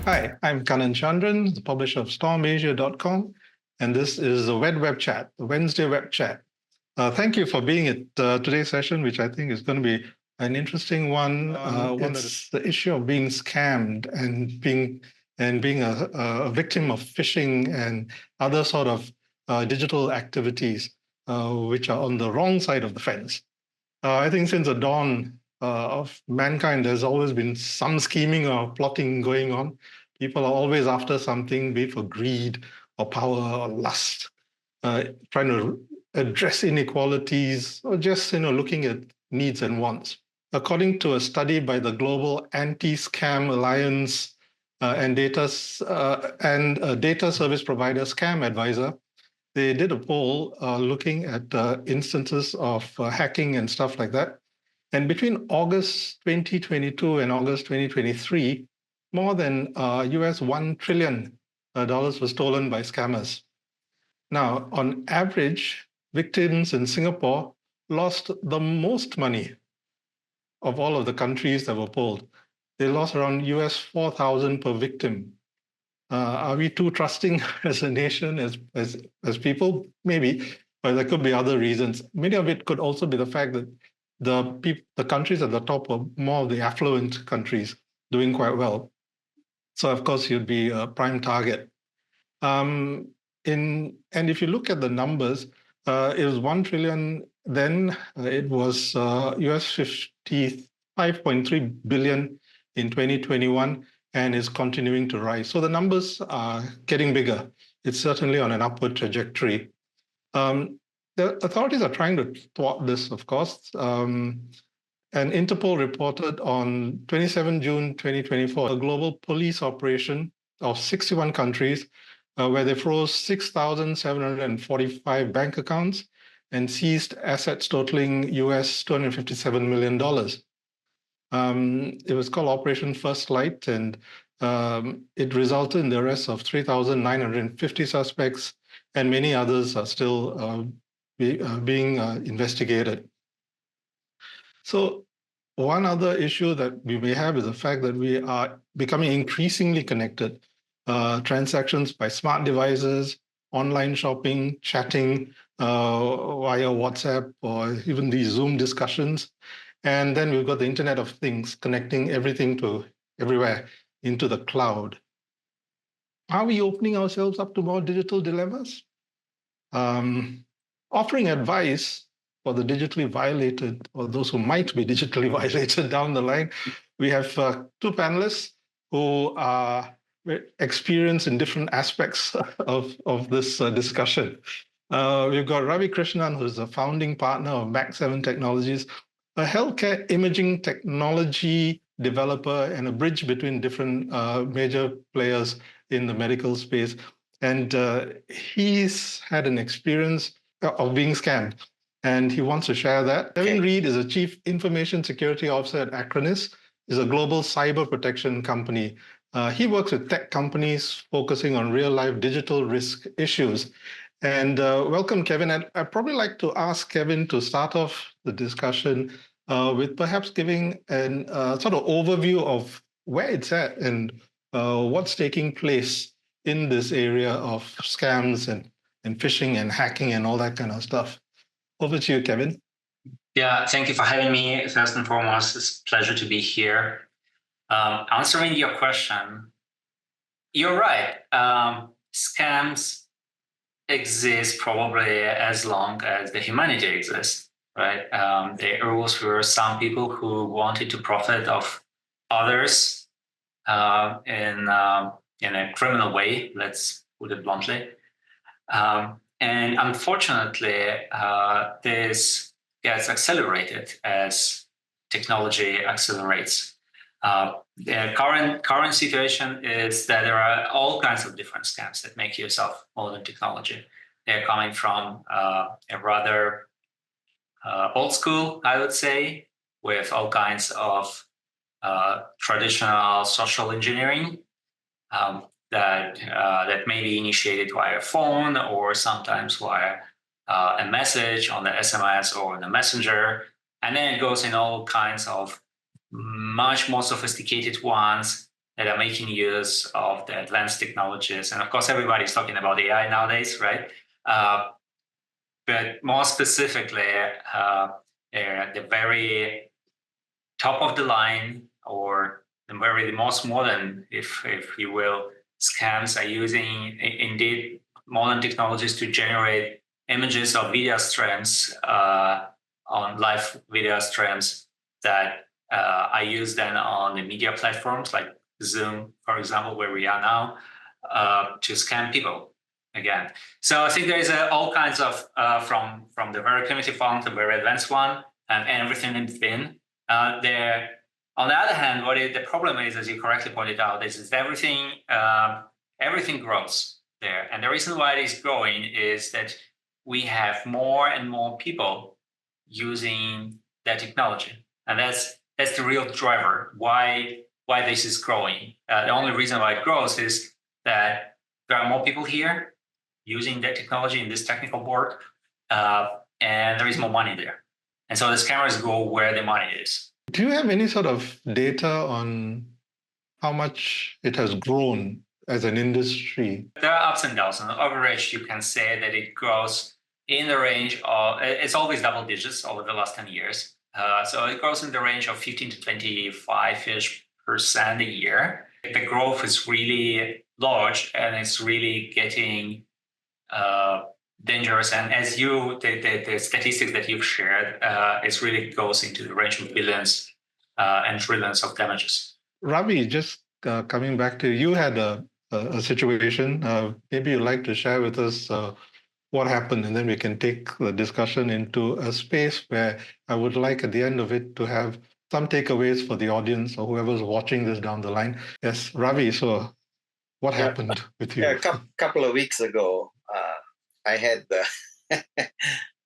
Hi, I'm Kanan Chandran, the publisher of StormAsia.com, and this is the WED Web Chat, the Wednesday Web Chat. Thank you for being at today's session, which I think is going to be an interesting one. It's the issue of being scammed and being a victim of phishing and other sort of digital activities, which are on the wrong side of the fence. I think since the dawn of mankind, there's always been some scheming or plotting going on. People are always after something, be it for greed or power or lust, trying to address inequalities or just looking at needs and wants. According to a study by the Global Anti-Scam Alliance and data service provider Scam Advisor, they did a poll looking at instances of hacking and stuff like that. And between August 2022 and August 2023, more than US $1 trillion was stolen by scammers. Now, on average, victims in Singapore lost the most money of all of the countries that were polled. They lost around US 4,000 per victim. Are we too trusting as a nation, as people? Maybe, but there could be other reasons. Many of it could also be the fact that the countries at the top are more of the affluent countries doing quite well. So, of course, you'd be a prime target. And if you look at the numbers, it was 1 trillion then. It was US 55.3 billion in 2021 and is continuing to rise. So the numbers are getting bigger. It's certainly on an upward trajectory. The authorities are trying to thwart this, of course. And Interpol reported on 27 June 2024 a global police operation of 61 countries where they froze 6,745 bank accounts and seized assets totaling US $257 million. It was called Operation First Light, and it resulted in the arrest of 3,950 suspects, and many others are still being investigated. So one other issue that we may have is the fact that we are becoming increasingly connected. Transactions by smart devices, online shopping, chatting via WhatsApp, or even these Zoom discussions. And then we've got the Internet of Things, connecting everything to everywhere into the cloud. Are we opening ourselves up to more digital dilemmas? Offering advice for the digitally violated or those who might be digitally violated down the line, we have two panelists who are experienced in different aspects of this discussion. We've got Ravi Krishnan, who's the founding partner of Mac7 Technologies, a healthcare imaging technology developer and a bridge between different major players in the medical space. And he's had an experience of being scammed, and he wants to share that. Kevin Reed is a Chief Information Security Officer at Acronis, is a global cyber protection company. He works with tech companies focusing on real-life digital risk issues. And welcome, Kevin. I'd probably like to ask Kevin to start off the discussion with perhaps giving an sort of overview of where it's at and what's taking place in this area of scams and phishing and hacking and all that kind of stuff. Over to you, Kevin. Yeah, thank you for having me. First and foremost, it's a pleasure to be here. Answering your question, you're right. Scams exist probably as long as the humanity exists, right? There always were some people who wanted to profit of others in a criminal way, let's put it bluntly. And unfortunately, this gets accelerated as technology accelerates. The current situation is that there are all kinds of different scams that make use of modern technology. They're coming from a rather old school, I would say, with all kinds of traditional social engineering that may be initiated via phone or sometimes via a message on the SMS or on the messenger. And then it goes in all kinds of much more sophisticated ones that are making use of the advanced technologies. And of course, everybody's talking about AI nowadays, right? But more specifically, the very top of the line, or the most modern, if you will, scams are using indeed modern technologies to generate images or video streams on live video streams that are used then on the media platforms like Zoom, for example, where we are now, to scam people again. So I think there is all kinds of from the very primitive one to the very advanced one, and everything in between. There, on the other hand, the problem is, as you correctly pointed out, is everything grows there, and the reason why it is growing is that we have more and more people using that technology, and that's the real driver why this is growing. The only reason why it grows is that there are more people here using that technology in this technical board, and there is more money there. And so the scammers go where the money is. Do you have any sort of data on how much it has grown as an industry? There are ups and downs. On average, you can say that it grows in the range of, it's always double digits over the last 10 years. So it grows in the range of 15 to 25-ish% a year. The growth is really large, and it's really getting dangerous. And as the statistics that you've shared, it really goes into the range of billions and trillions of damages. Ravi, just coming back to you, had a situation. Maybe you'd like to share with us what happened, and then we can take the discussion into a space where I would like at the end of it to have some takeaways for the audience or whoever's watching this down the line. Yes, Ravi, so what happened with you? Yeah, a couple of weeks ago, I had the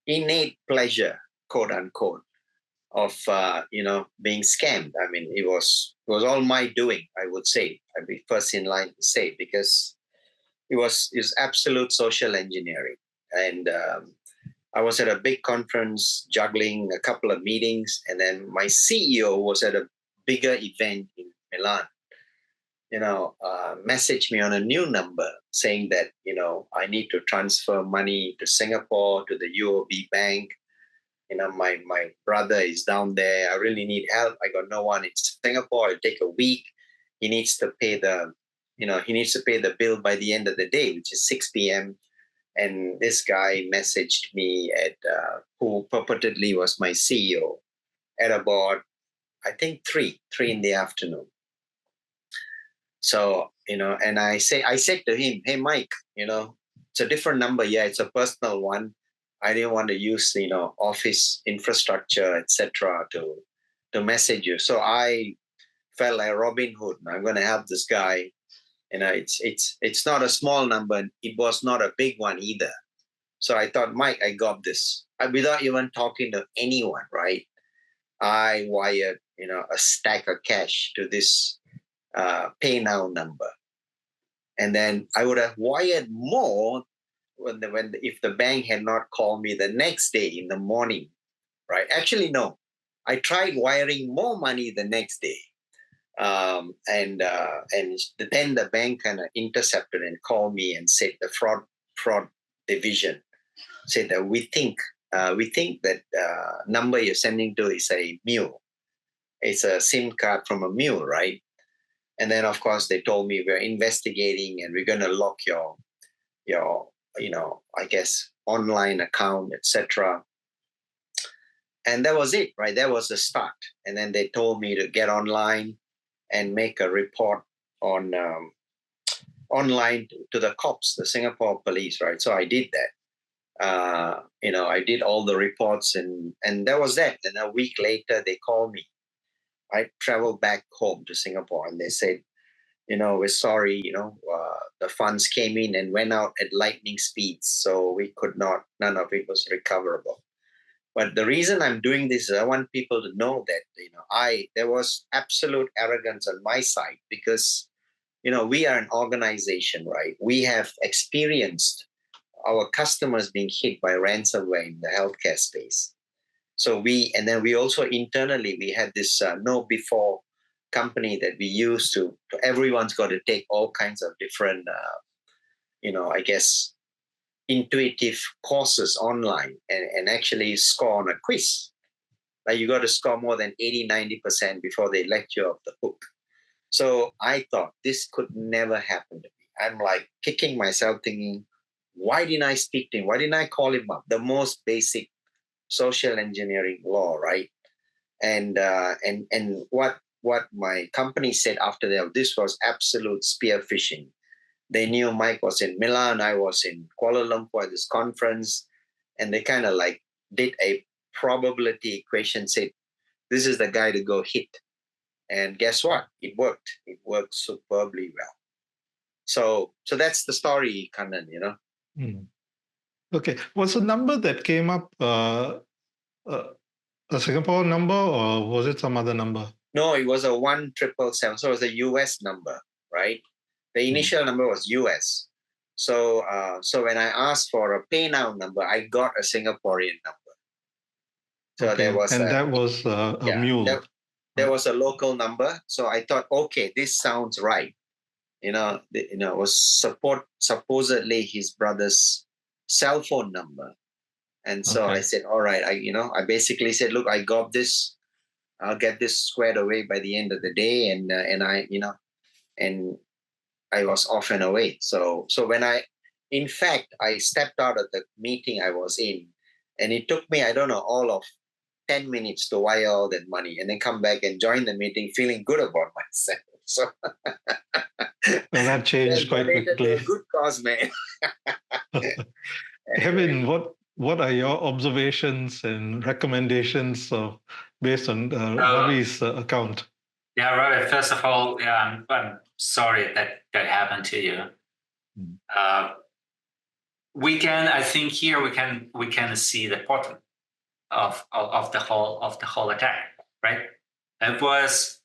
innate pleasure, quote unquote, of being scammed. I mean, it was all my doing, I would say. I'd be first in line to say, because it was absolute social engineering. And I was at a big conference juggling a couple of meetings, and then my CEO was at a bigger event in Milan. Messaged me on a new number saying that, I need to transfer money to Singapore, to the UOB bank. My brother is down there. I really need help. I got no one in Singapore. It'll take a week. He needs to pay the bill by the end of the day, which is 6 p.m. And this guy messaged me who purportedly was my CEO, at about, I think 3 in the afternoon. So, and I said to him, hey, Mike, it's a different number. Yeah, it's a personal one. I didn't want to use, office infrastructure, etc., to message you. So I felt like Robin Hood. I'm going to help this guy. It's not a small number. It was not a big one either. So I thought, Mike, I got this. Without even talking to anyone, right? I wired, a stack of cash to this pay now number. And then I would have wired more if the bank had not called me the next day in the morning, right? Actually, no. I tried wiring more money the next day. And then the bank kind of intercepted and called me and said, the fraud division said that we think that number you're sending to is a mule. It's a SIM card from a mule, right? And then, of course, they told me we're investigating and we're going to lock your I guess, online account, etc. And that was it, right? That was the start. And then they told me to get online and make a report on online to the cops, the Singapore police, right? So I did that. I did all the reports, and that was that. And a week later, they called me. I traveled back home to Singapore, and they said, we're sorry, the funds came in and went out at lightning speeds, so we could not, none of it was recoverable. But the reason I'm doing this is I want people to know that, there was absolute arrogance on my side, because, we are an organization, right? We have experienced our customers being hit by ransomware in the healthcare space. So we also internally, we had this know before company that we use to everyone's got to take all kinds of different, I guess, intuitive courses online and actually score on a quiz. Like you got to score more than 80-90% before they let you off the hook. So I thought this could never happen to me. I'm like kicking myself thinking, why didn't I speak to him? Why didn't I call him up? The most basic social engineering law, right? And what my company said after that, this was absolute spear phishing. They knew Mike was in Milan, I was in Kuala Lumpur at this conference, and they kind of like did a probability equation, said, this is the guy to go hit. And guess what? It worked. It worked superbly well. So that's the story, Kannan, Okay. Was the number that came up a Singapore number, or was it some other number? No, it was a 1777. So it was a US number, right? The initial number was US. So when I asked for a pay now number, I got a Singaporean number. So there was that was a mule. There was a local number. So I thought, okay, this sounds right. It was supposedly his brother's cell phone number. And so I said, all right, I basically said, look, I got this. I'll get this squared away by the end of the day. And I was off and away. So when I stepped out of the meeting I was in, and it took me, I don't know, all of 10 minutes to wire all that money and then come back and join the meeting feeling good about myself. So well, that changed quite quickly. A good cause, man. Kevin, what are your observations and recommendations based on Ravi's account? Yeah, Ravi, first of all, I'm sorry that happened to you. I think here we can see the pattern of the whole attack, right? It was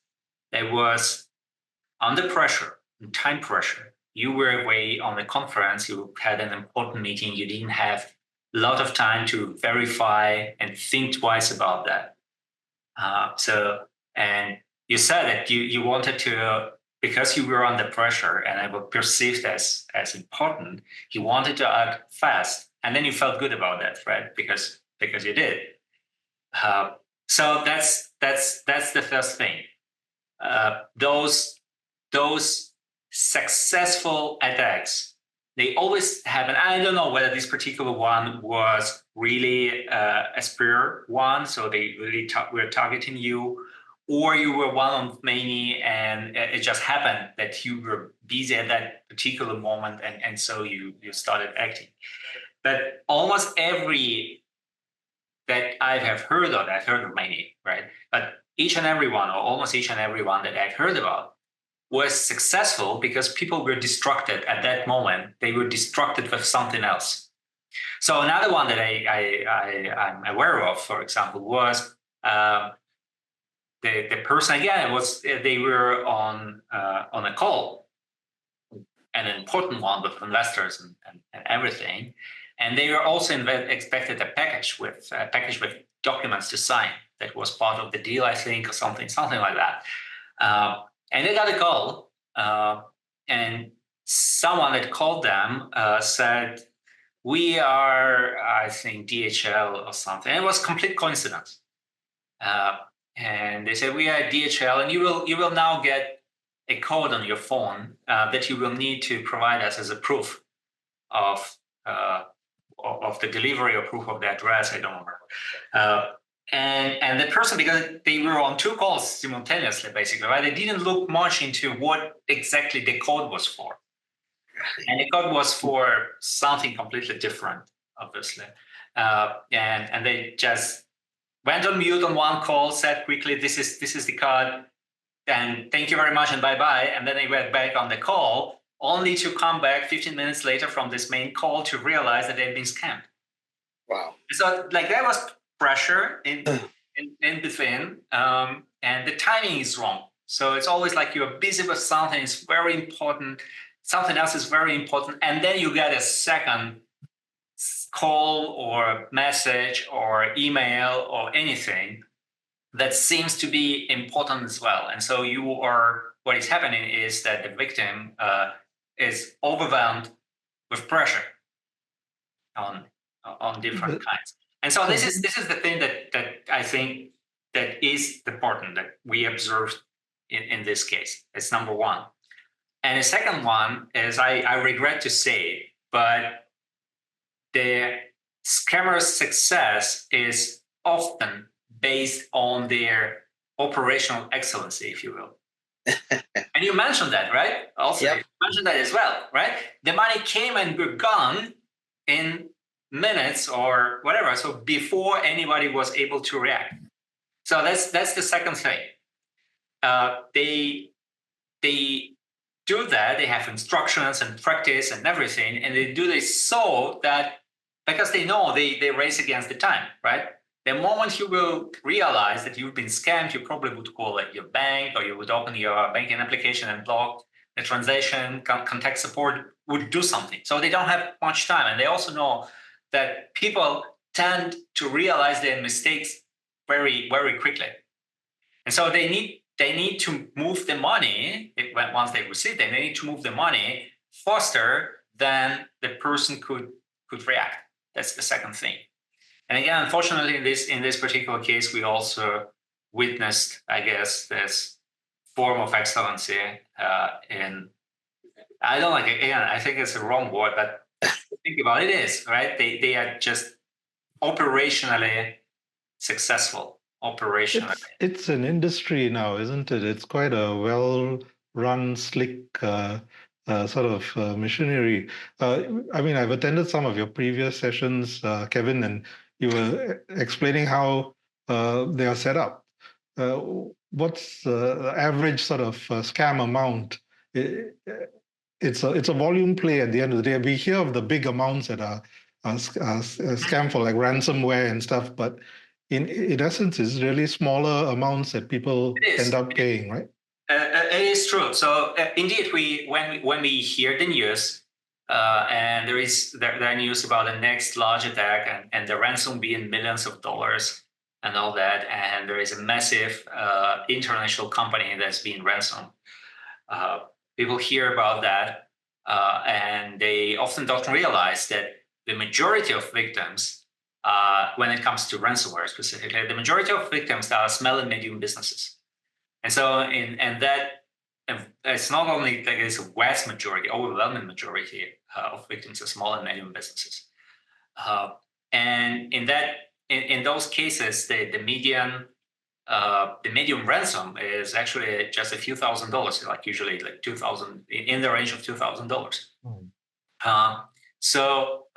under pressure, time pressure. You were away on a conference, you had an important meeting, you didn't have a lot of time to verify and think twice about that. And you said that you wanted to, because you were under pressure and it was perceived as important, you wanted to act fast, and then you felt good about that, right? Because you did. So that's the first thing. Those successful attacks, they always happen. I don't know whether this particular one was really a spear one, so they really were targeting you, or you were one of many, and it just happened that you were busy at that particular moment, and so you started acting. But almost every that I have heard of, I've heard of many, right? But each and every one, or almost each and every one that I've heard about, was successful because people were distracted at that moment. They were distracted with something else. So another one that I'm aware of, for example, was the person again. They were on a call, an important one with investors and everything, and they were also expected a package with documents to sign that was part of the deal, I think, or something like that. And they got a call, and someone that called them said, "We are, I think, DHL or something." And it was complete coincidence. And they said, "We are DHL, and you will now get a code on your phone that you will need to provide us as a proof of the delivery or proof of the address." I don't remember. And the person, because they were on two calls simultaneously, basically, right? They didn't look much into what exactly the code was for. And the code was for something completely different, obviously. And they just went on mute on one call, said quickly, this is the code, and thank you very much and bye-bye. And then they went back on the call, only to come back 15 minutes later from this main call to realize that they'd been scammed. Wow. So like that was pressure in between, and the timing is wrong. So it's always like you're busy with something, it's very important, something else is very important, and then you get a second call or message or email or anything that seems to be important as well. And so what is happening is that the victim is overwhelmed with pressure on different kinds. And so this is the thing that I think that is important that we observed in this case. It's number one. And the second one is I regret to say, but the scammer's success is often based on their operational excellency, if you will. And you mentioned that, right? Also, you mentioned that as well, right? The money came and were gone in minutes or whatever. So before anybody was able to react. So that's the second thing. They do that. They have instructions and practice and everything, and they do this so that because they know they race against the time, right? The moment you will realize that you've been scammed, you probably would call your bank, or you would open your banking application and block the transaction. Contact support would do something. So they don't have much time, and they also know that people tend to realize their mistakes very, very quickly, and so they need to move the money once they receive it. They need to move the money faster than the person could react. That's the second thing. And again, unfortunately, in this particular case, we also witnessed, I guess, this form of excellency in. I don't like it. Again, I think it's a wrong word, but think about it, is right. They are just operationally successful. Operationally, it's an industry now, isn't it? It's quite a well-run, slick sort of machinery. I mean, I've attended some of your previous sessions, Kevin, and you were explaining how they are set up. What's the average sort of scam amount? It's a volume play at the end of the day. We hear of the big amounts that are scam for like ransomware and stuff, but in essence, it's really smaller amounts that people end up paying, right? It is true. So indeed, when we hear the news, and there are news about the next large attack and the ransom being millions of dollars and all that, and there is a massive international company that's being ransomed. People hear about that, and they often don't realize that the majority of victims, when it comes to ransomware specifically, the majority of victims are small and medium businesses. And so, it's not only that it's a vast majority, overwhelming majority of victims are small and medium businesses. And in those cases, the medium ransom is actually just a few $1,000s, like usually like $2,000, in the range of $2,000. So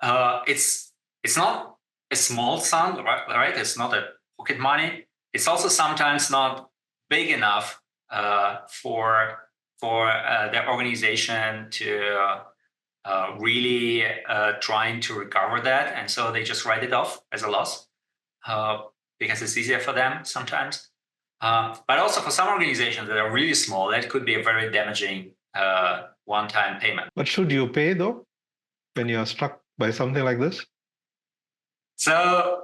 it's not a small sum, right? It's not a pocket money. It's also sometimes not big enough for the organization to really trying to recover that, and so they just write it off as a loss because it's easier for them sometimes. But also for some organizations that are really small, that could be a very damaging one-time payment. But should you pay though when you are struck by something like this? So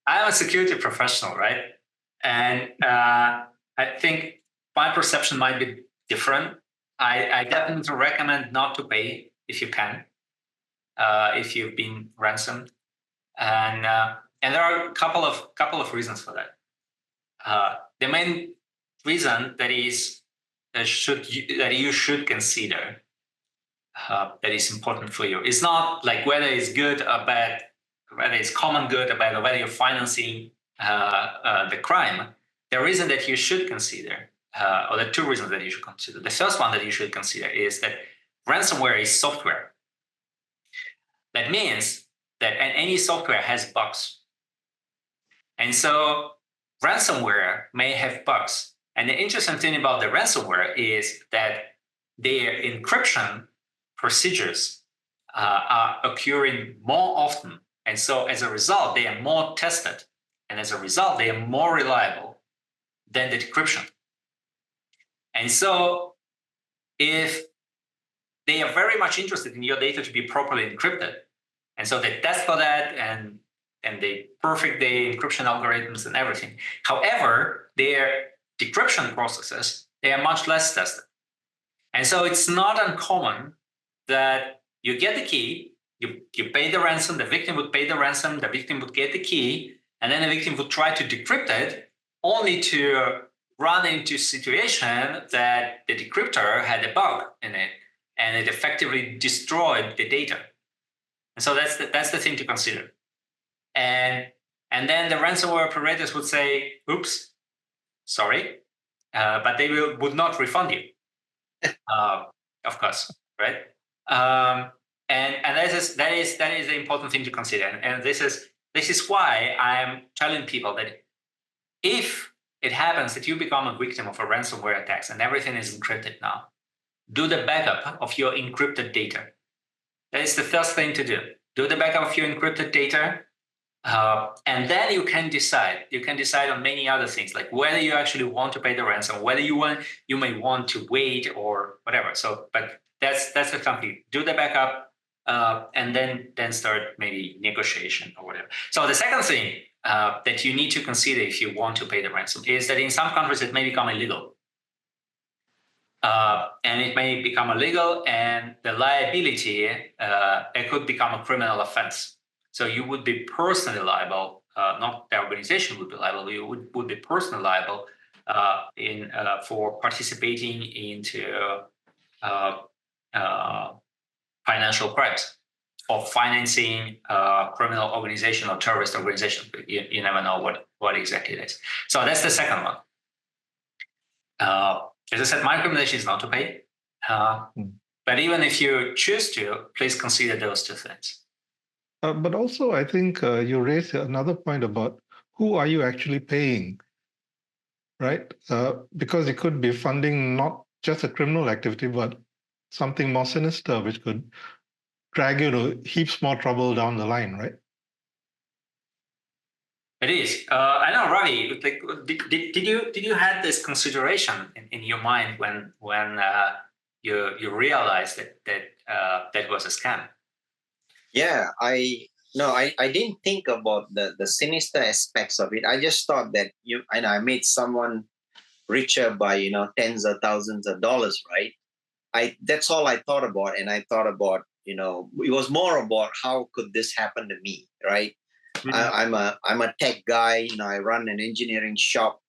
I'm a security professional, right? And I think my perception might be different. I definitely recommend not to pay if you can, if you've been ransomed, and there are a couple of reasons for that. The main reason that you should consider that is important for you. It's not like whether it's good or bad, whether it's common good or bad, or whether you're financing the crime. The reason that you should consider, or the two reasons that you should consider. The first one that you should consider is that ransomware is software. That means that any software has bugs. And so ransomware may have bugs. And the interesting thing about the ransomware is that their encryption procedures are occurring more often. And so as a result, they are more tested. And as a result, they are more reliable than the decryption. And so if they are very much interested in your data to be properly encrypted, and so they test for that, and and they perfect the encryption algorithms and everything. However, their decryption processes, they are much less tested. And so it's not uncommon that you get the key, you pay the ransom, the victim would pay the ransom, the victim would get the key, and then the victim would try to decrypt it, only to run into a situation that the decryptor had a bug in it, and it effectively destroyed the data. And so that's the thing to consider. And then the ransomware operators would say, oops, sorry, but they would not refund you. Of course, right? And that is the important thing to consider. And this is why I'm telling people that if it happens that you become a victim of a ransomware attack and everything is encrypted now, do the backup of your encrypted data. That is the first thing to do. Do the backup of your encrypted data. And then you can decide. You can decide on many other things, like whether you actually want to pay the ransom, whether you may want to wait or whatever. So, but that's the company. Do the backup, and then start maybe negotiation or whatever. So the second thing that you need to consider if you want to pay the ransom is that in some countries it may become illegal. And it may become illegal, and the liability it could become a criminal offense. So you would be personally liable, not the organization would be liable. You would be personally liable for participating into financial crimes or financing criminal organization or terrorist organization. You never know what exactly it is. So that's the second one. As I said, my recommendation is not to pay. But even if you choose to, please consider those two things. But also, I think you raised another point about who are you actually paying, right? Because it could be funding not just a criminal activity, but something more sinister, which could drag you to heaps more trouble down the line, right? It is. I know, Ravi. Like, did you have this consideration in your mind when you realized that was a scam? Yeah, I didn't think about the sinister aspects of it. I just thought that I made someone richer by tens of thousands of dollars, right? That's all I thought about, and I thought about it was more about how could this happen to me, right? I'm a tech guy. I run an engineering shop.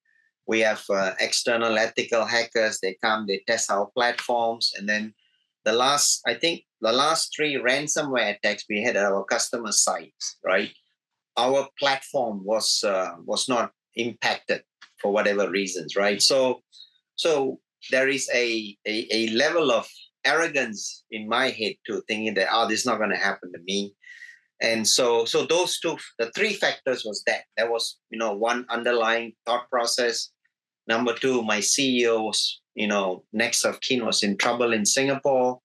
We have external ethical hackers. They come, they test our platforms, and then the last 3 ransomware attacks we had at our customer sites, right? Our platform was not impacted for whatever reasons, right? So there is a level of arrogance in my head too, thinking that this is not going to happen to me. And so those the 3 factors was that. There was one underlying thought process. Number 2, my CEO was next of kin was in trouble in Singapore.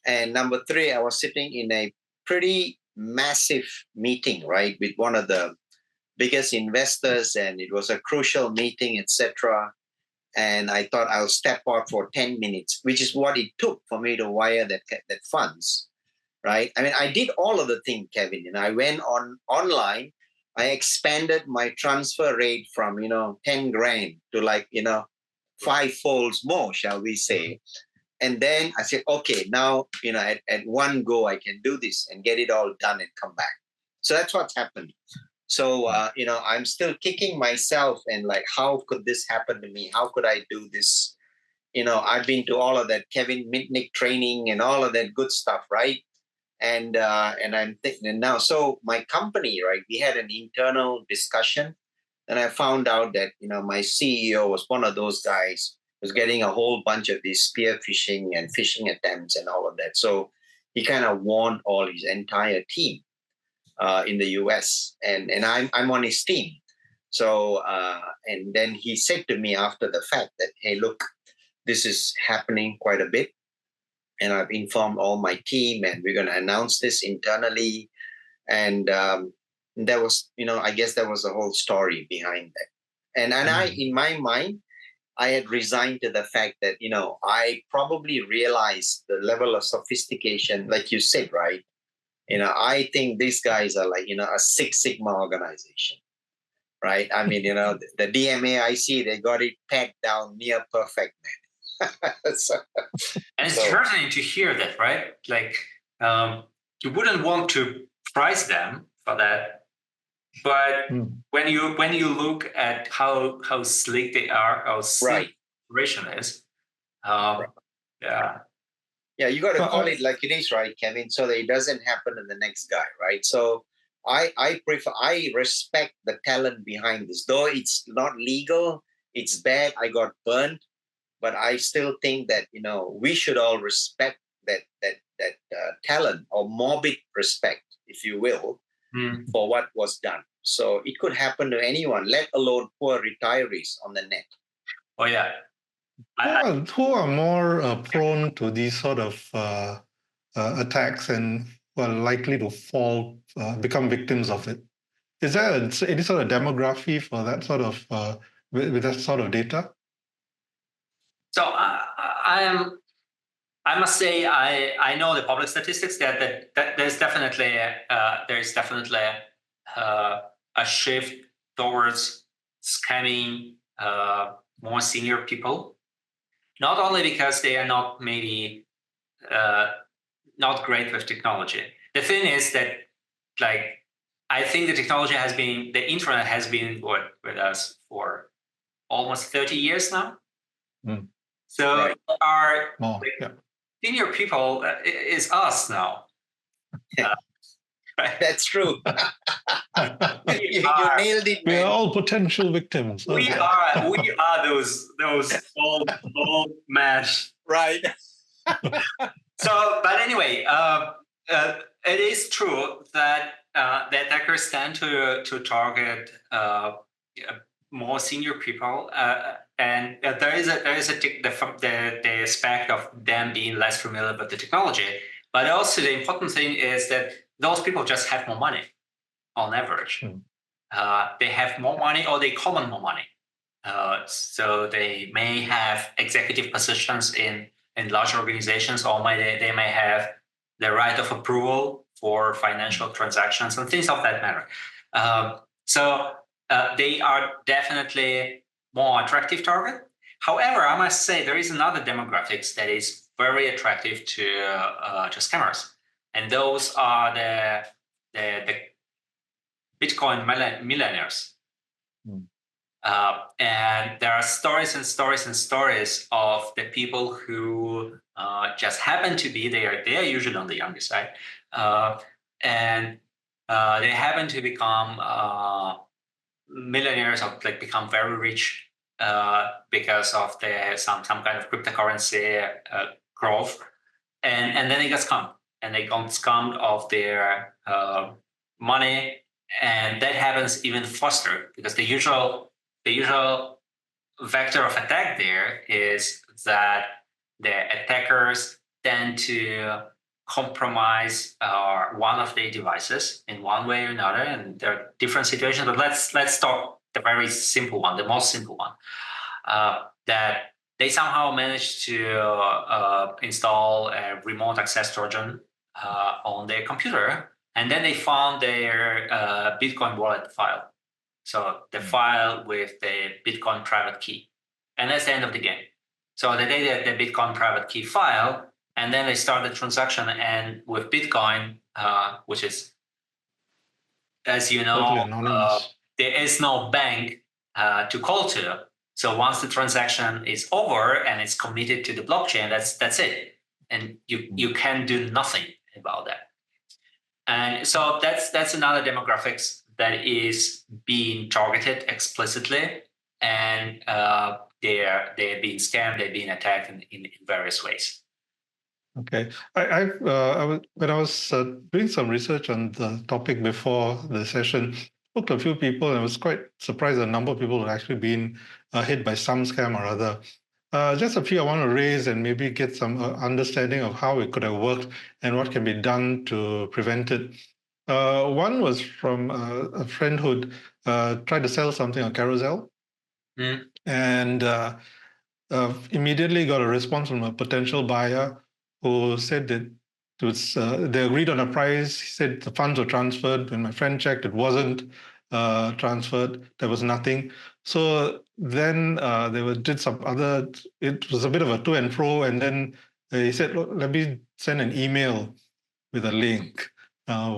And number 3, I was sitting in a pretty massive meeting, right, with one of the biggest investors, and it was a crucial meeting, etc. And I thought I'll step out for 10 minutes, which is what it took for me to wire that funds, right? I mean, I did all of the things, Kevin, and I went online. I expanded my transfer rate from 10 grand to 5-folds more, shall we say. And then I said, okay, now, at one go, I can do this and get it all done and come back. So that's what's happened. So, I'm still kicking myself and how could this happen to me? How could I do this? I've been to all of that Kevin Mitnick training and all of that good stuff, right? And I'm thinking now, so my company, right, we had an internal discussion, and I found out that, my CEO was one of those guys was getting a whole bunch of these spear phishing and phishing attempts and all of that. So he kind of warned all his entire team in the US, and I'm on his team. So and then he said to me after the fact that, hey, look, this is happening quite a bit, and I've informed all my team, and we're going to announce this internally. And there was, I guess there was a whole story behind that. And I, in my mind, I had resigned to the fact that, I probably realized the level of sophistication, like you said, right? I think these guys are like, a Six Sigma organization, right? I mean, the DMAIC, they got it pegged down near perfect, man. And it's heartening to hear that, right? Like, you wouldn't want to prize them for that, but when you look at how slick they are, how slick operation is, yeah. Yeah, you got to call it like it is, right, Kevin? So that it doesn't happen to the next guy, right? So I respect the talent behind this, though it's not legal, it's bad. I got burned, but I still think that we should all respect that talent, or morbid respect, if you will, for what was done. So it could happen to anyone, let alone poor retirees on the net. Oh yeah. Who are more prone to these sort of attacks and are likely to become victims of it? Is there any sort of demography for that sort of with that sort of data? So I must say I know the public statistics that there's definitely a shift towards scamming more senior people. Not only because they are not maybe not great with technology. The thing is that, like, I think the internet has been with us for almost 30 years now. So our senior people is us now. Right? That's true. you nailed it, man. We are all potential victims. We are those old men. Right. So, but anyway, it is true that the attackers tend to target more senior people, and there is the aspect of them being less familiar with the technology. But also the important thing is that those people just have more money on average. They have more money, or they command more money. So they may have executive positions in large organizations, or they may have the right of approval for financial transactions and things of that matter. So they are definitely more attractive target. However, I must say there is another demographics that is very attractive to scammers, and those are the Bitcoin millionaires. And there are stories and stories and stories of the people who just happen to be there. They are usually on the younger side, and they happen to become millionaires, or like become very rich because of some kind of cryptocurrency growth, and then they get scammed, and they got scammed of their money, and that happens even faster because the usual vector of attack there is that the attackers tend to compromise one of their devices in one way or another, and there are different situations. But let's talk the very simple one, the most simple one, that they somehow managed to install a remote access Trojan on their computer, and then they found their Bitcoin wallet file. So the file with the Bitcoin private key, and that's the end of the game. So they did the Bitcoin private key file, and then they start the transaction. And with Bitcoin, which is, as you know, there is no bank to call to. So once the transaction is over and it's committed to the blockchain, that's it, and you can do nothing about that. And so that's another demographics that is being targeted explicitly, and they're being scammed, they're being attacked in various ways. Okay, when I was doing some research on the topic before the session, spoke to a few people, and I was quite surprised at the number of people who had actually been hit by some scam or other. Just a few I want to raise and maybe get some understanding of how it could have worked and what can be done to prevent it. One was from a friend who'd tried to sell something on Carousel, and immediately got a response from a potential buyer who said that they agreed on a price. He said the funds were transferred. When my friend checked, it wasn't transferred. There was nothing. So then did some other. It was a bit of a to and fro, and then he said, "Look, let me send an email with a link,"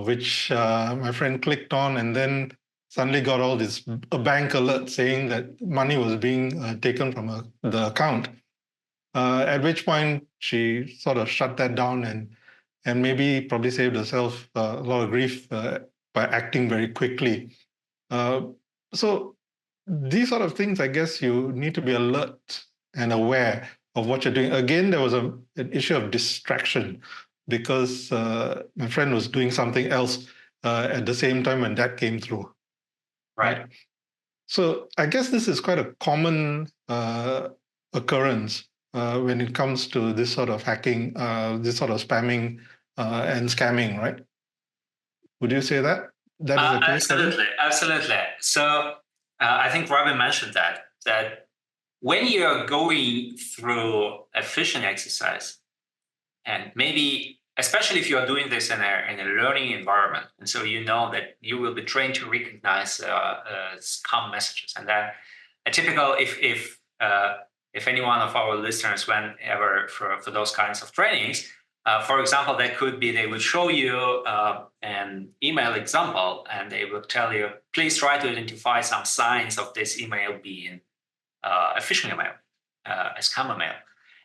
which my friend clicked on, and then suddenly got a bank alert saying that money was being taken from the account. At which point she sort of shut that down and probably saved herself a lot of grief by acting very quickly. So these sort of things, I guess you need to be alert and aware of what you're doing. Again, there was an issue of distraction because my friend was doing something else at the same time when that came through. Right. So I guess this is quite a common occurrence when it comes to this sort of hacking, this sort of spamming and scamming, right? Would you say that? That is the case? Absolutely. So I think Ravi mentioned that when you're going through a phishing exercise, and maybe especially if you're doing this in a learning environment, and so you know that you will be trained to recognize scam messages, and then a typical if any one of our listeners went ever for those kinds of trainings, for example, that could be they would show you an email example, and they will tell you, please try to identify some signs of this email being a phishing email, a scam email.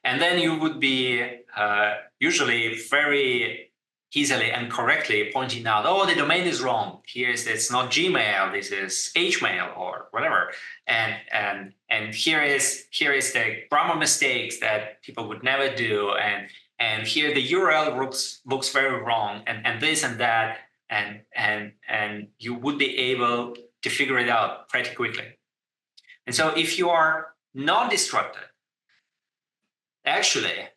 And then you would be usually very easily and correctly pointing out, oh, the domain is wrong. It's not Gmail, this is Hmail or whatever. And here is the grammar mistakes that people would never do. And here the URL looks very wrong, and this and that, and you would be able to figure it out pretty quickly. And so if you are not distracted, actually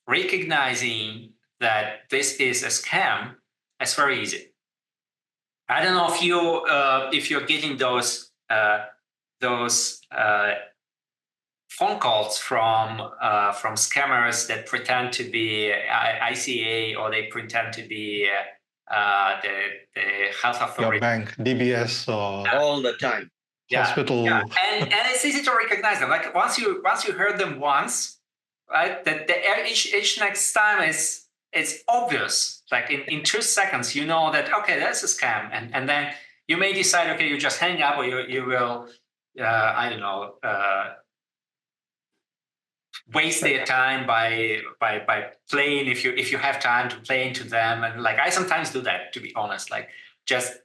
recognizing that this is a scam is very easy. I don't know if you're getting those phone calls from scammers that pretend to be ICA, or they pretend to be the health authority. Your bank, DBS, or all the time. Hospital. Yeah. And it's easy to recognize them. Like once you heard them once, right? That each next time it's obvious. Like in 2 seconds, you know that okay, that's a scam, and then you may decide, okay, you just hang up, or you will I don't know. Waste their time by playing if you have time to play into them, and like I sometimes do that, to be honest, like just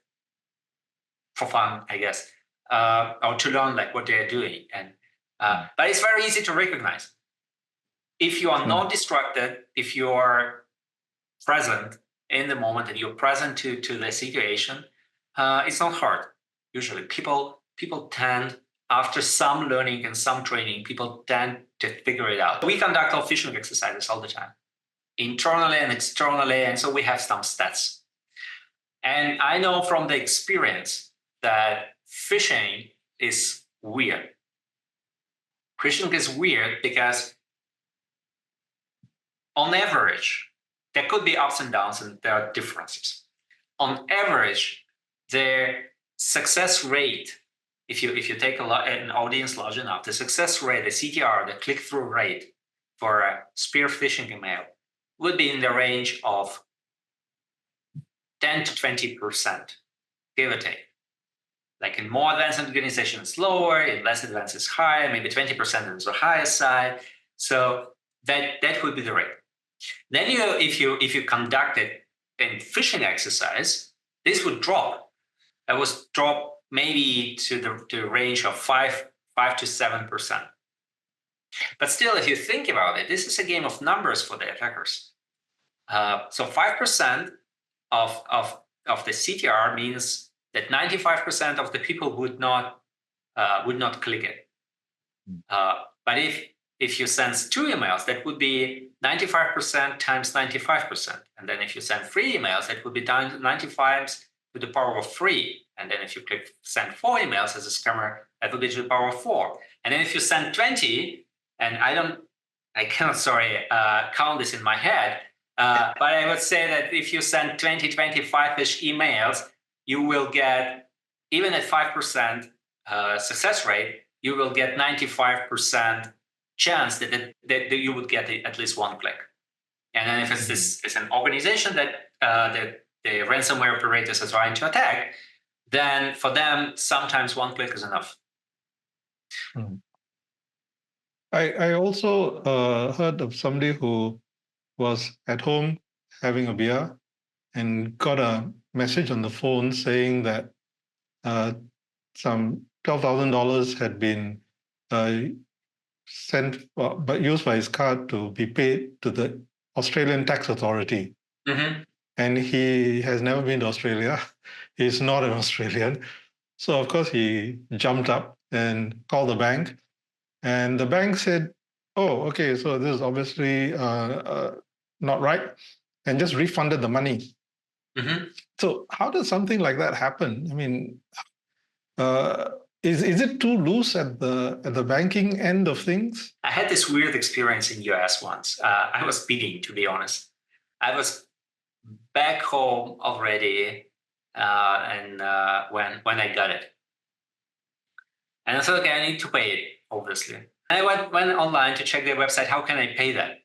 for fun, I guess, or to learn like what they're doing, and but it's very easy to recognize if you are not distracted, if you are present in the moment and you're present to the situation. It's not hard. Usually, people tend, after some learning and some training, people tend to figure it out. We conduct our phishing exercises all the time, internally and externally, and so we have some stats. And I know from the experience that phishing is weird. Phishing is weird because on average, there could be ups and downs and there are differences. On average, the success rate, if you take an audience large enough, the success rate, the CTR, the click-through rate for a spear phishing email would be in the range of 10 to 20%, give or take. Like in more advanced organizations, it's lower, in less advanced, it's higher, maybe 20% is the higher side. So that would be the rate. Then if you conducted a phishing exercise, this would drop. That would drop maybe to the range of 5 to 7%. But still, if you think about it, this is a game of numbers for the attackers. So 5% of the CTR means that 95% of the people would not click it. But if you send 2 emails, that would be 95% times 95%. And then if you send 3 emails, that would be 95 to the power of 3. And then if you click send 4 emails as a scammer, that would be to the power of 4. And then if you send 20, and I cannot count this in my head, But I would say that if you send 20, 25-ish emails, you will get, even at 5% success rate, you will get 95% chance that you would get at least one click. And then if it's an organization that the ransomware operators are trying to attack, then for them, sometimes one click is enough. I also heard of somebody who was at home having a beer and got a message on the phone saying that some $12,000 had been sent, but used by his card to be paid to the Australian tax authority. Mm-hmm. And he has never been to Australia. He's not an Australian. So, of course, he jumped up and called the bank. And the bank said, oh, okay, so this is obviously not right, and just refunded the money. Mm-hmm. So how does something like that happen? I mean, is it too loose at the banking end of things? I had this weird experience in US once. I was speeding, to be honest. I was back home already, and when I got it, and I thought, okay, I need to pay it, obviously. I went online to check their website. How can I pay that?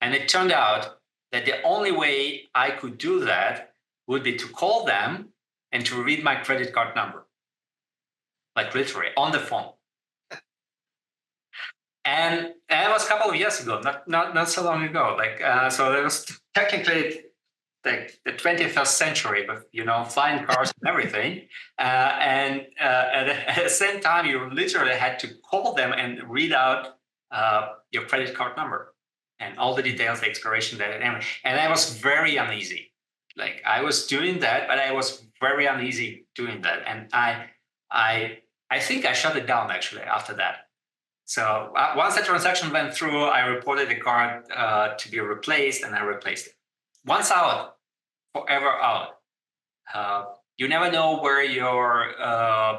And it turned out that the only way I could do that would be to call them and to read my credit card number, like literally on the phone. And that was a couple of years ago, not so long ago. So it was technically like the 21st century, with flying cars and everything. And at the same time, you literally had to call them and read out your credit card number and all the details, the expiration date, and I was very uneasy. Like I was doing that, but I was very uneasy doing that, and I think I shut it down actually after that. So once the transaction went through, I reported the card to be replaced, and I replaced it. Once out, forever out. You never know where your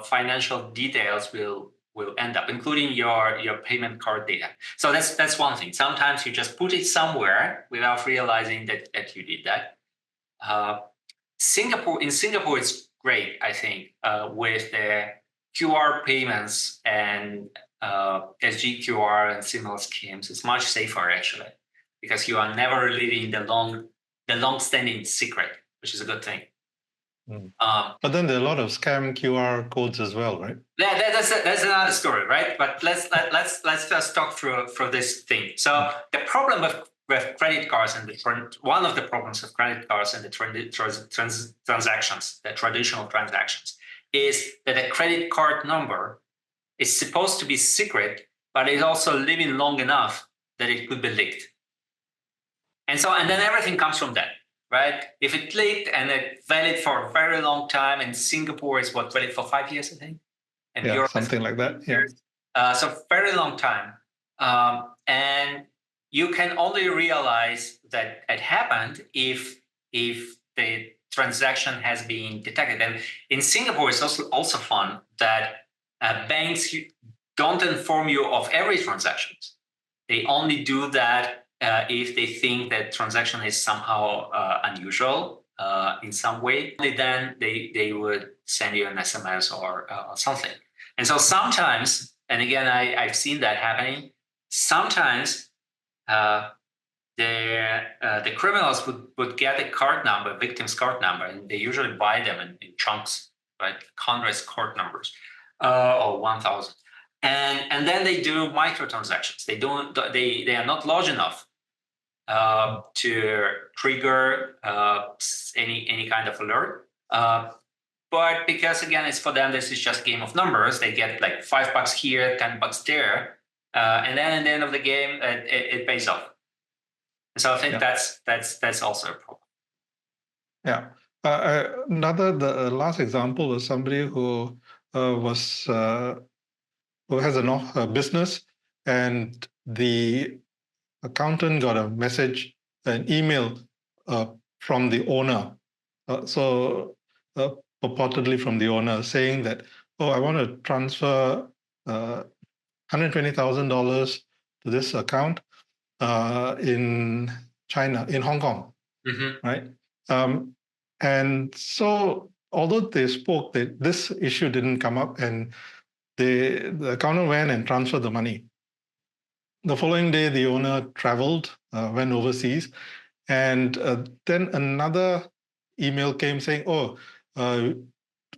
financial details will end up, including your payment card data. So that's one thing. Sometimes you just put it somewhere without realizing that you did that. In Singapore, it's great, I think, with the QR payments and SGQR and similar schemes. It's much safer actually, because you are never living the long-standing secret, which is a good thing. But then there are a lot of scam QR codes as well, right? That's another story, right? But let's just talk through this thing. So the problem with credit cards and one of the problems with credit cards and the transactions, the traditional transactions, is that a credit card number is supposed to be secret, but it's also living long enough that it could be leaked. And then everything comes from that, right? If it leaked and it's valid for a very long time, in Singapore it's valid for 5 years, I think. And yeah, Europe something like that. Yeah. So very long time. And you can only realize that it happened if the transaction has been detected. And in Singapore, it's also fun that banks don't inform you of every transaction. They only do that if they think that transaction is somehow unusual in some way. Only then they would send you an SMS or something. And so sometimes, and again, I've seen that happening, sometimes the criminals would get a card number, victim's card number, and they usually buy them in chunks, right? Hundreds card numbers or 1,000. And then they do microtransactions. They are not large enough to trigger any kind of alert. But because again, it's for them, this is just a game of numbers. They get like $5 here, $10 there, and then at the end of the game, it pays off. So I think that's also a problem. Yeah. The last example was somebody who has a business, and the accountant got a message, an email from the owner. Purportedly from the owner saying that, I want to transfer $120,000 to this account in China, in Hong Kong, Mm-hmm. right? And so, although they spoke, this issue didn't come up, and the accountant went and transferred the money. The following day, the owner traveled, went overseas, and then another email came saying, "Oh,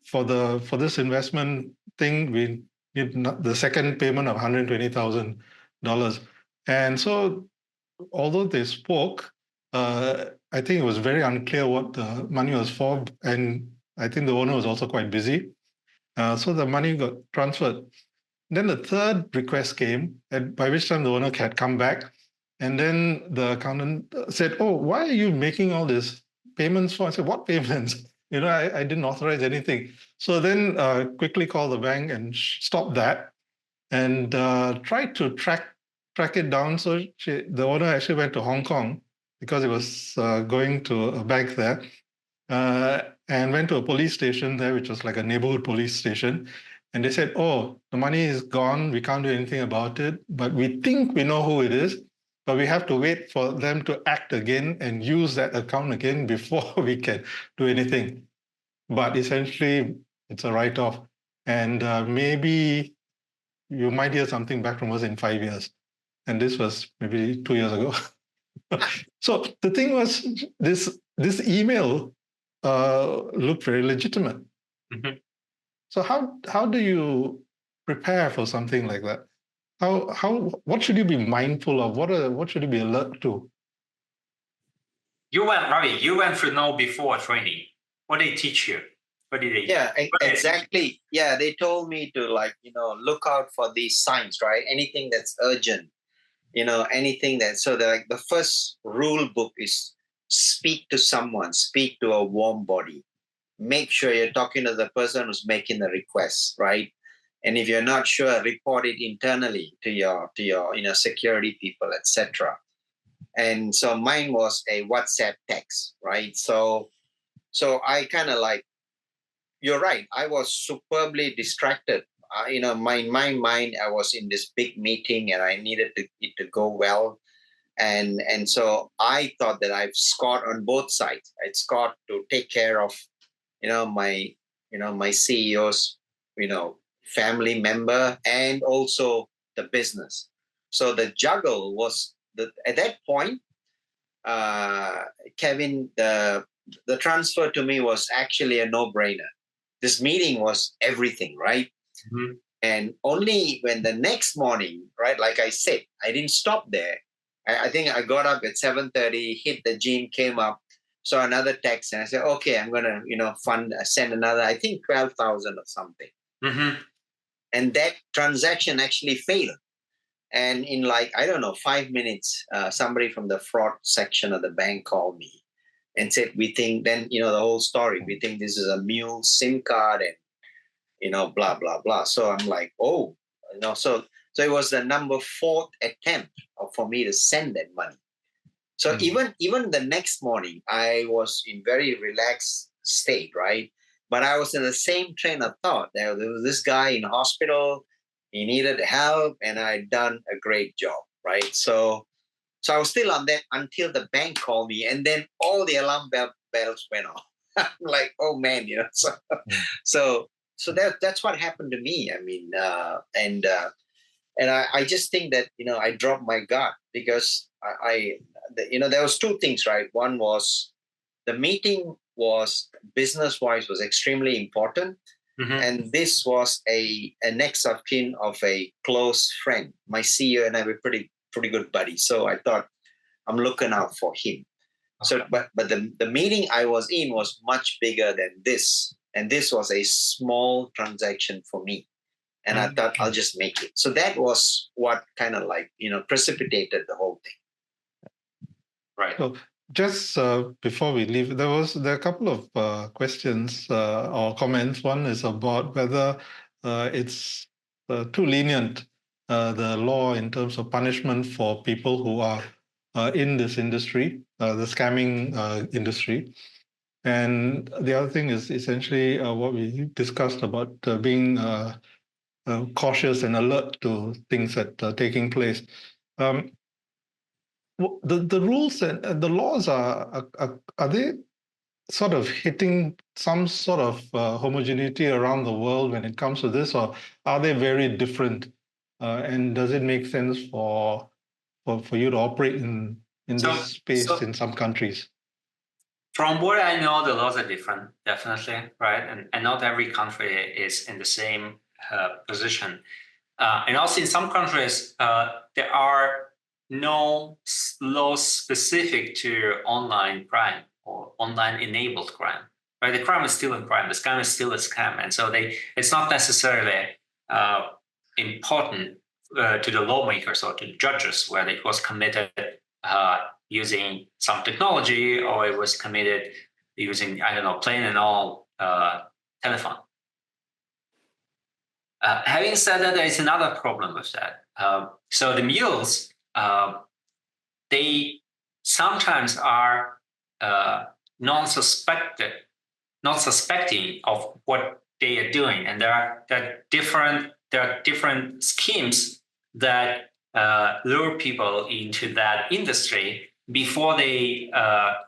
for this investment thing, we need the second payment of $120,000." And so, although they spoke, I think it was very unclear what the money was for, and I think the owner was also quite busy. So the money got transferred. Then the third request came, and by which time the owner had come back. And then the accountant said, "Oh, why are you making all these payments for?" I said, "What payments? I didn't authorize anything." So then quickly called the bank and stopped that, and tried to track it down. So the owner actually went to Hong Kong because he was going to a bank there, and went to a police station there, which was like a neighborhood police station. And they said, "Oh, the money is gone. We can't do anything about it, but we think we know who it is. But we have to wait for them to act again and use that account again before we can do anything." But essentially, it's a write-off. And maybe you might hear something back from us in 5 years. And this was maybe 2 years ago. So the thing was, this email looked very legitimate. Mm-hmm. So how do you prepare for something like that? What should you be mindful of? What should you be alert to? Ravi, you went through KnowBe4 training. What did they teach you? What did they? Yeah, exactly. Yeah, they told me to look out for these signs, right? Anything that's urgent, anything that. So the first rule book is speak to someone, speak to a warm body. Make sure you're talking to the person who's making the request, right? And if you're not sure, report it internally to your security people, etc. And so mine was a WhatsApp text, right? So I kind of you're right. I was superbly distracted. My mind, I was in this big meeting and I needed it to go well. And so I thought that I've scored on both sides. I'd scored to take care of, my CEO's, family member and also the business. So the juggle was at that point, Kevin, the transfer to me was actually a no-brainer. This meeting was everything, right? Mm-hmm. And only when the next morning, right, like I said, I didn't stop there. I think I got up at 7:30, hit the gym, came up, saw another text, and I said, "Okay, I'm gonna, send another, I think 12,000 or something." Mm-hmm. And that transaction actually failed. And in 5 minutes, somebody from the fraud section of the bank called me and said, "We think," then, the whole story, "we think this is a mule SIM card and, blah, blah, blah." So I'm like, oh, so it was the number 4th attempt for me to send that money. So even the next morning, I was in very relaxed state, right? But I was in the same train of thought. There was this guy in hospital. He needed help, and I'd done a great job, right? So I was still on that until the bank called me, and then all the alarm bells went off. I'm like, oh man, So that's what happened to me. I mean, and I just think that I dropped my guard because there was two things, right? One was the meeting was business-wise was extremely important. Mm-hmm. And this was a next of kin of a close friend. My CEO and I were pretty good buddies. So I thought I'm looking out for him. Okay. So, but the meeting I was in was much bigger than this. And this was a small transaction for me. And I thought I'll just make it. So that was what kind of precipitated the whole thing. Right. So just before we leave, there are a couple of questions or comments. One is about whether it's too lenient, the law in terms of punishment for people who are in this industry, the scamming industry. And the other thing is essentially what we discussed about being cautious and alert to things that are taking place. the rules and the laws are they sort of hitting some sort of homogeneity around the world when it comes to this, or are they very different? And does it make sense for you to operate in this space in some countries? From what I know, the laws are different, definitely, right? And not every country is in the same position. And also in some countries, there are no laws specific to online crime or online enabled crime, right? The crime is still a crime. The scam is still a scam. And so it's not necessarily important to the lawmakers or to the judges whether it was committed using some technology or it was committed using, I don't know, plain and all telephone. Having said that, there is another problem with that. So the mules, they sometimes are non-suspecting of what they are doing, and there are different schemes that lure people into that industry before they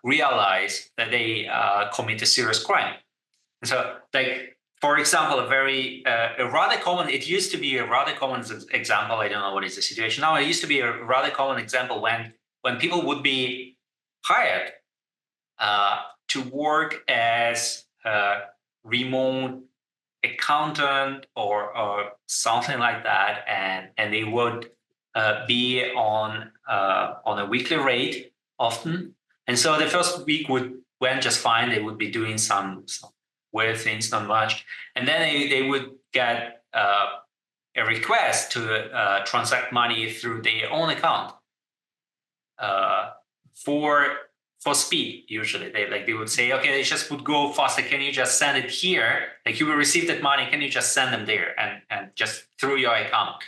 realize that they commit a serious crime. And so, like, for example, a rather common, it used to be a rather common example, I don't know what is the situation now, it used to be a rather common example when people would be hired to work as a remote accountant or something like that, and they would be on a weekly rate often. And so the first week went just fine. They would be doing some weird things, not much. And then they would get a request to transact money through their own account for speed. Usually they would say, okay, it just would go faster. Can you just send it here? Like, you will receive that money. Can you just send them there and just through your account?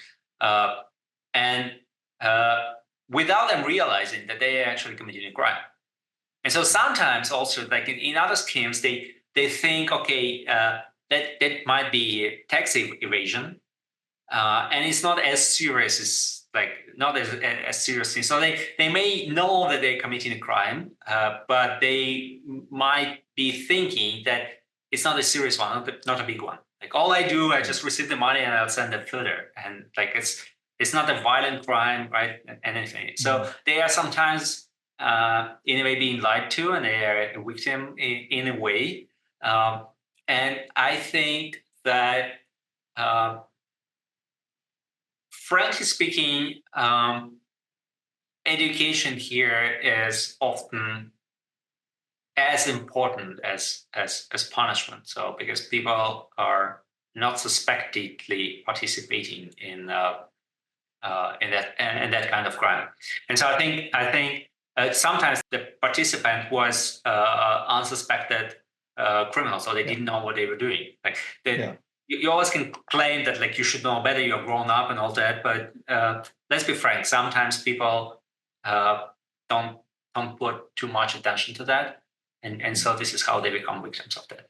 And without them realizing that they are actually committing a crime. And so sometimes also, like in other schemes, they think, okay, that might be tax evasion, and it's not as serious as not as serious thing. So they may know that they're committing a crime, but they might be thinking that it's not a serious one, not a big one. Like, all I do, I just receive the money and I'll send it further, and like it's not a violent crime, right? And anything. So they are sometimes in a way being lied to, and they are a victim in a way. And I think that, frankly speaking, education here is often as important as punishment. So because people are not suspectedly participating in that kind of crime, and so I think sometimes the participant was unsuspected criminal, so they didn't know what they were doing. Like you always can claim that, like, you should know better, you're grown up and all that, but let's be frank, sometimes people don't put too much attention to that, and so this is how they become victims of that.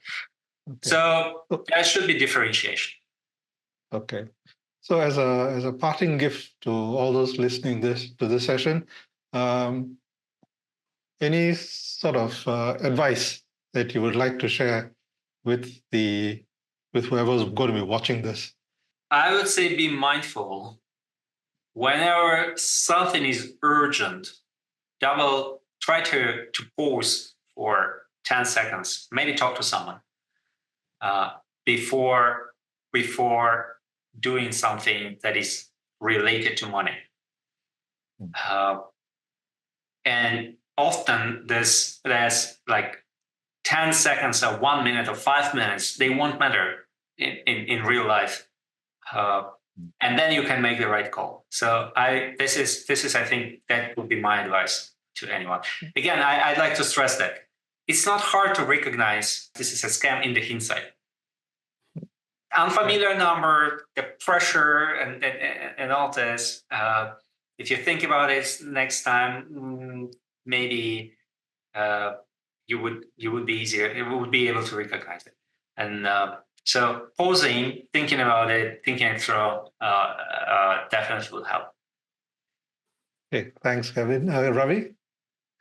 Okay. So there should be differentiation. Okay. So as a parting gift to all those listening to this session, any sort of advice that you would like to share with whoever's going to be watching this? I would say be mindful. Whenever something is urgent, try to pause for 10 seconds, maybe talk to someone before doing something that is related to money. And often there's like 10 seconds or 1 minute or 5 minutes, they won't matter in real life. And then you can make the right call. So this is I think that would be my advice to anyone. Again, I'd like to stress that it's not hard to recognize this is a scam in the hindsight. Unfamiliar number, the pressure, and all this. If you think about it next time, maybe you would be easier. It would be able to recognize it. And so pausing, thinking about it, thinking it through, definitely will help. Okay, thanks, Kevin. Ravi?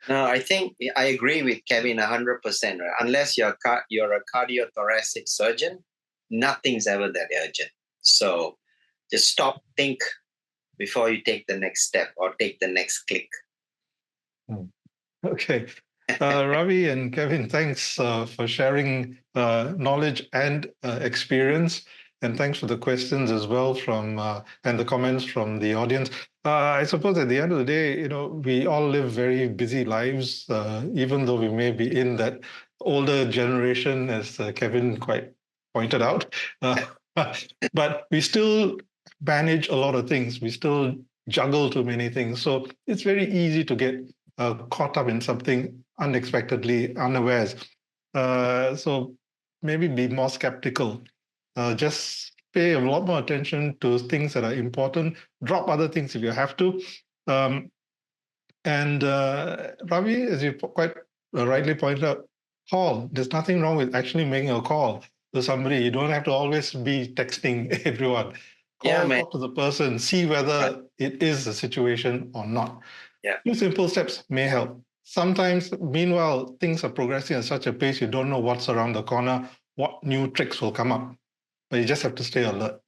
No, I think I agree with Kevin 100%. Right? Unless you're a cardiothoracic surgeon, nothing's ever that urgent. So just stop, think before you take the next step or take the next click. Okay. Ravi and Kevin, thanks for sharing knowledge and experience. And thanks for the questions as well from and the comments from the audience. I suppose at the end of the day, we all live very busy lives, even though we may be in that older generation, as Kevin quite pointed out. But we still manage a lot of things. We still juggle too many things. So it's very easy to get caught up in something unexpectedly, unawares. So maybe be more skeptical. Just pay a lot more attention to things that are important. Drop other things if you have to. And Ravi, as you quite rightly pointed out, call. There's nothing wrong with actually making a call to somebody. You don't have to always be texting everyone. Call, talk to the person, see whether it is a situation or not. Yeah. Two simple steps may help. Sometimes, meanwhile, things are progressing at such a pace you don't know what's around the corner, what new tricks will come up. But you just have to stay alert.